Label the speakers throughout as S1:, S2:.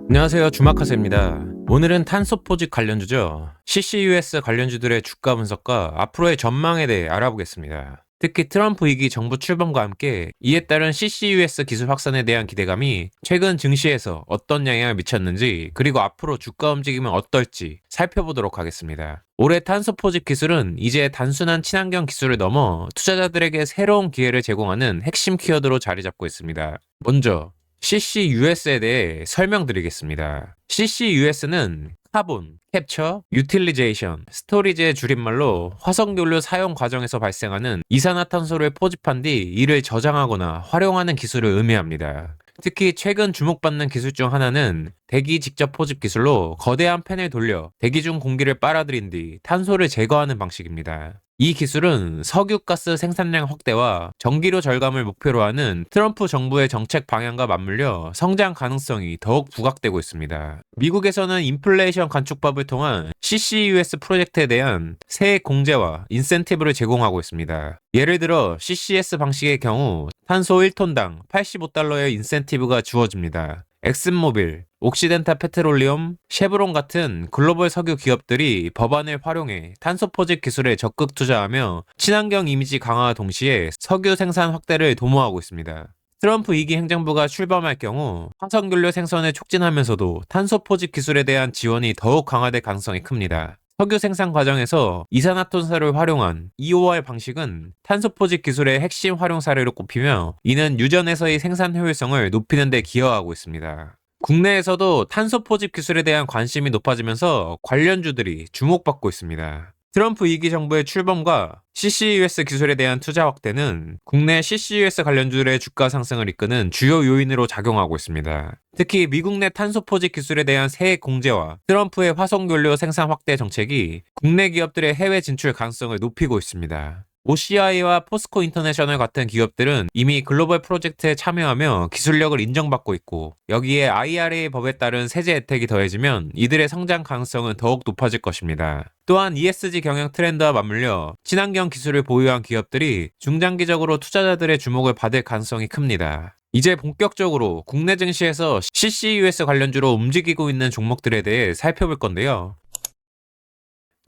S1: 안녕하세요, 주마카세입니다. 오늘은 탄소 포집 관련주죠. CCUS 관련주들의 주가 분석과 앞으로의 전망에 대해 알아보겠습니다. 특히 트럼프 2기 정부 출범과 함께 이에 따른 CCUS 기술 확산에 대한 기대감이 최근 증시에서 어떤 영향을 미쳤는지, 그리고 앞으로 주가 움직임은 어떨지 살펴보도록 하겠습니다. 올해 탄소 포집 기술은 이제 단순한 친환경 기술을 넘어 투자자들에게 새로운 기회를 제공하는 핵심 키워드로 자리 잡고 있습니다. 먼저 CCUS에 대해 설명드리겠습니다. CCUS는 카본, 캡처, 유틸리제이션, 스토리지의 줄임말로 화석연료 사용 과정에서 발생하는 이산화탄소를 포집한 뒤 이를 저장하거나 활용하는 기술을 의미합니다. 특히 최근 주목받는 기술 중 하나는 대기 직접 포집 기술로 거대한 팬을 돌려 대기 중 공기를 빨아들인 뒤 탄소를 제거하는 방식입니다. 이 기술은 석유가스 생산량 확대와 전기료 절감을 목표로 하는 트럼프 정부의 정책 방향과 맞물려 성장 가능성이 더욱 부각되고 있습니다. 미국에서는 인플레이션 간축법을 통한 CCUS 프로젝트에 대한 세액 공제와 인센티브를 제공하고 있습니다. 예를 들어 CCS 방식의 경우 탄소 1톤당 85달러의 인센티브가 주어집니다. 엑슨모빌, 옥시덴탈 페트롤리움, 쉐브론 같은 글로벌 석유 기업들이 법안을 활용해 탄소 포집 기술에 적극 투자하며 친환경 이미지 강화와 동시에 석유 생산 확대를 도모하고 있습니다. 트럼프 2기 행정부가 출범할 경우 화석연료 생산을 촉진하면서도 탄소 포집 기술에 대한 지원이 더욱 강화될 가능성이 큽니다. 석유 생산 과정에서 이산화탄소를 활용한 EOR 방식은 탄소 포집 기술의 핵심 활용 사례로 꼽히며, 이는 유전에서의 생산 효율성을 높이는 데 기여하고 있습니다. 국내에서도 탄소 포집 기술에 대한 관심이 높아지면서 관련주들이 주목받고 있습니다. 트럼프 2기 정부의 출범과 CCUS 기술에 대한 투자 확대는 국내 CCUS 관련주들의 주가 상승을 이끄는 주요 요인으로 작용하고 있습니다. 특히 미국 내 탄소 포집 기술에 대한 세액 공제와 트럼프의 화석연료 생산 확대 정책이 국내 기업들의 해외 진출 가능성을 높이고 있습니다. OCI와 포스코 인터내셔널 같은 기업들은 이미 글로벌 프로젝트에 참여하며 기술력을 인정받고 있고, 여기에 IRA 법에 따른 세제 혜택이 더해지면 이들의 성장 가능성은 더욱 높아질 것입니다. 또한 ESG 경영 트렌드와 맞물려 친환경 기술을 보유한 기업들이 중장기적으로 투자자들의 주목을 받을 가능성이 큽니다. 이제 본격적으로 국내 증시에서 CCUS 관련주로 움직이고 있는 종목들에 대해 살펴볼 건데요.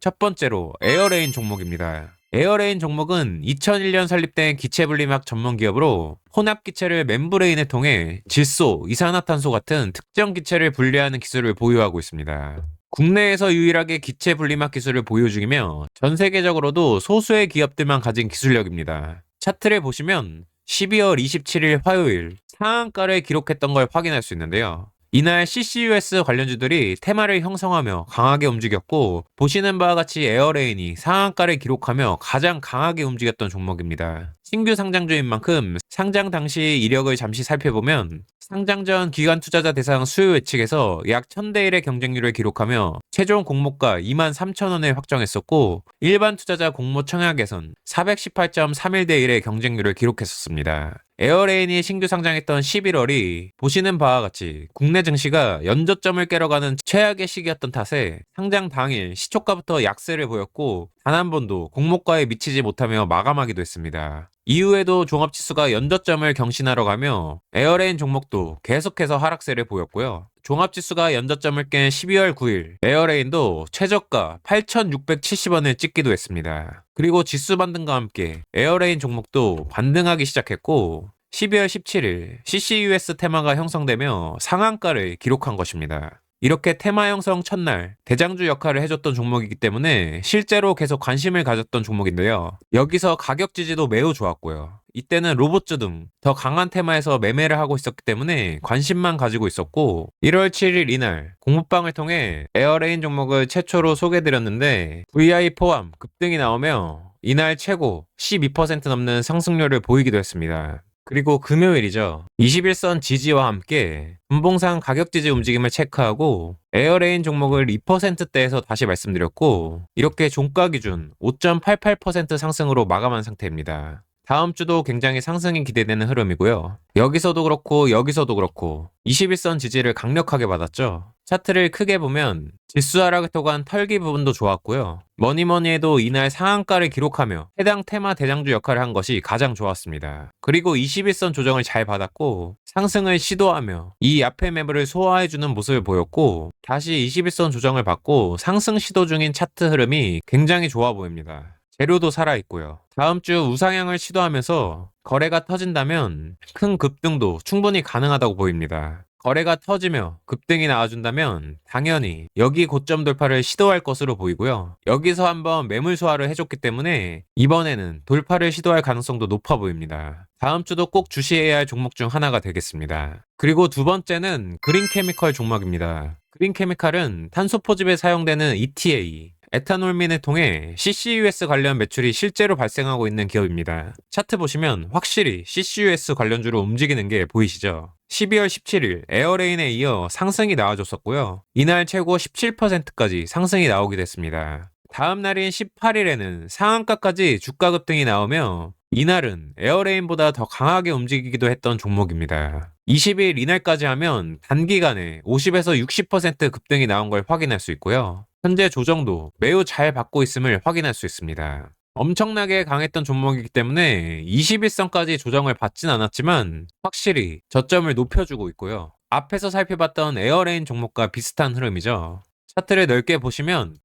S1: 첫 번째로 에어레인 종목입니다. 에어레인 종목은 2001년 설립된 기체 분리막 전문 기업으로 혼합 기체를 멤브레인에 통해 질소, 이산화탄소 같은 특정 기체를 분리하는 기술을 보유하고 있습니다. 국내에서 유일하게 기체 분리막 기술을 보유 중이며 전 세계적으로도 소수의 기업들만 가진 기술력입니다. 차트를 보시면 12월 27일 화요일 상한가를 기록했던 걸 확인할 수 있는데요. 이날 CCUS 관련주들이 테마를 형성하며 강하게 움직였고, 보시는 바와 같이 에어레인이 상한가를 기록하며 가장 강하게 움직였던 종목입니다. 신규 상장주인 만큼 상장 당시 이력을 잠시 살펴보면 상장 전 기관 투자자 대상 수요 예측에서 약 1000대 1의 경쟁률을 기록하며 최종 공모가 23,000원을 확정했었고, 일반 투자자 공모 청약에선 418.31대 1의 경쟁률을 기록했었습니다. 에어레인이 신규 상장했던 11월이 보시는 바와 같이 국내 증시가 연저점을 깨러가는 최악의 시기였던 탓에 상장 당일 시초가부터 약세를 보였고, 단 한 번도 공모가에 미치지 못하며 마감하기도 했습니다. 이후에도 종합지수가 연저점을 경신하러 가며 에어레인 종목도 계속해서 하락세를 보였고요. 종합지수가 연저점을 깬 12월 9일 에어레인도 최저가 8,670원을 찍기도 했습니다. 그리고 지수 반등과 함께 에어레인 종목도 반등하기 시작했고, 12월 17일 CCUS 테마가 형성되며 상한가를 기록한 것입니다. 이렇게 테마 형성 첫날 대장주 역할을 해줬던 종목이기 때문에 실제로 계속 관심을 가졌던 종목인데요. 여기서 가격 지지도 매우 좋았고요. 이때는 로봇주 등 더 강한 테마에서 매매를 하고 있었기 때문에 관심만 가지고 있었고, 1월 7일 이날 공모방을 통해 에어레인 종목을 최초로 소개해드렸는데 VI 포함 급등이 나오며 이날 최고 12% 넘는 상승률을 보이기도 했습니다. 그리고 금요일이죠. 21선 지지와 함께 분봉상 가격 지지 움직임을 체크하고 에어레인 종목을 2%대에서 다시 말씀드렸고, 이렇게 종가 기준 5.88% 상승으로 마감한 상태입니다. 다음 주도 굉장히 상승이 기대되는 흐름이고요. 여기서도 그렇고 여기서도 그렇고 21선 지지를 강력하게 받았죠. 차트를 크게 보면 지수 하락을 통한 털기 부분도 좋았고요. 뭐니뭐니 해도 이날 상한가를 기록하며 해당 테마 대장주 역할을 한 것이 가장 좋았습니다. 그리고 21선 조정을 잘 받았고 상승을 시도하며 이 앞의 매물을 소화해주는 모습을 보였고 다시 21선 조정을 받고 상승 시도 중인 차트 흐름이 굉장히 좋아 보입니다. 재료도 살아있고요. 다음 주 우상향을 시도하면서 거래가 터진다면 큰 급등도 충분히 가능하다고 보입니다. 거래가 터지며 급등이 나와준다면 당연히 여기 고점 돌파를 시도할 것으로 보이고요. 여기서 한번 매물 소화를 해줬기 때문에 이번에는 돌파를 시도할 가능성도 높아 보입니다. 다음 주도 꼭 주시해야 할 종목 중 하나가 되겠습니다. 그리고 두 번째는 그린케미컬 종목입니다. 그린케미칼은 탄소 포집에 사용되는 ETA, 에탄올민을 통해 CCUS 관련 매출이 실제로 발생하고 있는 기업입니다. 차트 보시면 확실히 CCUS 관련주로 움직이는 게 보이시죠? 12월 17일 에어레인에 이어 상승이 나와줬었고요. 이날 최고 17%까지 상승이 나오게 됐습니다. 다음 날인 18일에는 상한가까지 주가 급등이 나오며 이날은 에어레인보다 더 강하게 움직이기도 했던 종목입니다. 20일 이날까지 하면 단기간에 50에서 60% 급등이 나온 걸 확인할 수 있고요. 현재 조정도 매우 잘 받고 있음을 확인할 수 있습니다. 엄청나게 강했던 종목이기 때문에 21선까지 조정을 받진 않았지만 확실히 저점을 높여주고 있고요. 앞에서 살펴봤던 에어레인 종목과 비슷한 흐름이죠. 차트를 넓게 보시면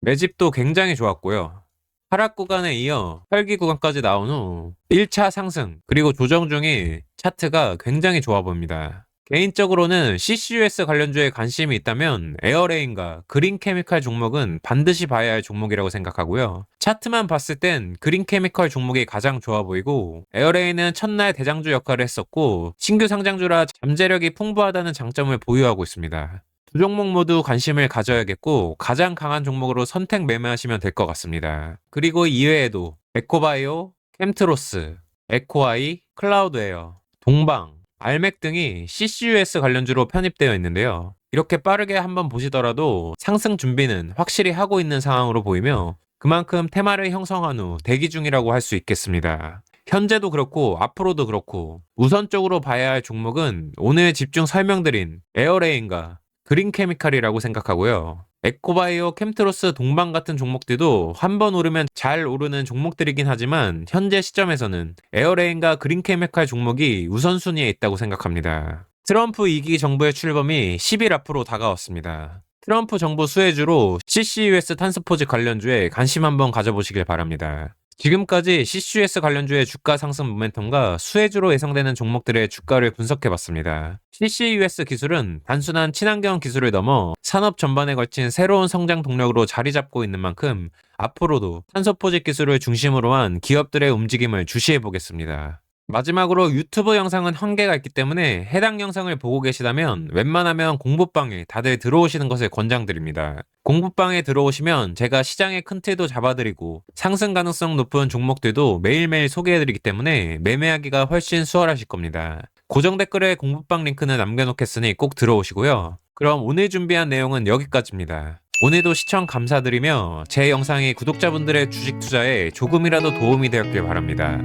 S1: 매집도 굉장히 좋았고요. 하락 구간에 이어 혈기 구간까지 나온 후 1차 상승 그리고 조정 중에 차트가 굉장히 좋아 보입니다. 개인적으로는 CCUS 관련주에 관심이 있다면 에어레인과 그린케미칼 종목은 반드시 봐야 할 종목이라고 생각하고요. 차트만 봤을 땐 그린케미칼 종목이 가장 좋아 보이고 에어레인은 첫날 대장주 역할을 했었고 신규 상장주라 잠재력이 풍부하다는 장점을 보유하고 있습니다. 두 종목 모두 관심을 가져야겠고 가장 강한 종목으로 선택 매매하시면 될 것 같습니다. 그리고 이외에도 에코바이오, 캠트로스, 에코아이, 클라우드에어, 동방, 알맥 등이 CCUS 관련주로 편입되어 있는데요. 이렇게 빠르게 한번 보시더라도 상승 준비는 확실히 하고 있는 상황으로 보이며 그만큼 테마를 형성한 후 대기 중이라고 할 수 있겠습니다. 현재도 그렇고 앞으로도 그렇고 우선적으로 봐야 할 종목은 오늘 집중 설명드린 에어레인과 그린케미칼이라고 생각하고요. 에코바이오, 캠트로스, 동방 같은 종목들도 한번 오르면 잘 오르는 종목들이긴 하지만 현재 시점에서는 에어레인과 그린케미칼 종목이 우선순위에 있다고 생각합니다. 트럼프 2기 정부의 출범이 10일 앞으로 다가왔습니다. 트럼프 정부 수혜주로 CCUS 탄소포집 관련주에 관심 한번 가져보시길 바랍니다. 지금까지 CCUS 관련주의 주가 상승 모멘텀과 수혜주로 예상되는 종목들의 주가를 분석해봤습니다. CCUS 기술은 단순한 친환경 기술을 넘어 산업 전반에 걸친 새로운 성장 동력으로 자리 잡고 있는 만큼 앞으로도 탄소 포집 기술을 중심으로 한 기업들의 움직임을 주시해보겠습니다. 마지막으로 유튜브 영상은 한계가 있기 때문에 해당 영상을 보고 계시다면 웬만하면 공부방에 다들 들어오시는 것을 권장드립니다. 공부방에 들어오시면 제가 시장의 큰 틀도 잡아드리고 상승 가능성 높은 종목들도 매일매일 소개해드리기 때문에 매매하기가 훨씬 수월하실 겁니다. 고정 댓글에 공부방 링크는 남겨놓겠으니 꼭 들어오시고요. 그럼 오늘 준비한 내용은 여기까지입니다. 오늘도 시청 감사드리며 제 영상이 구독자분들의 주식 투자에 조금이라도 도움이 되었길 바랍니다.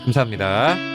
S1: 감사합니다.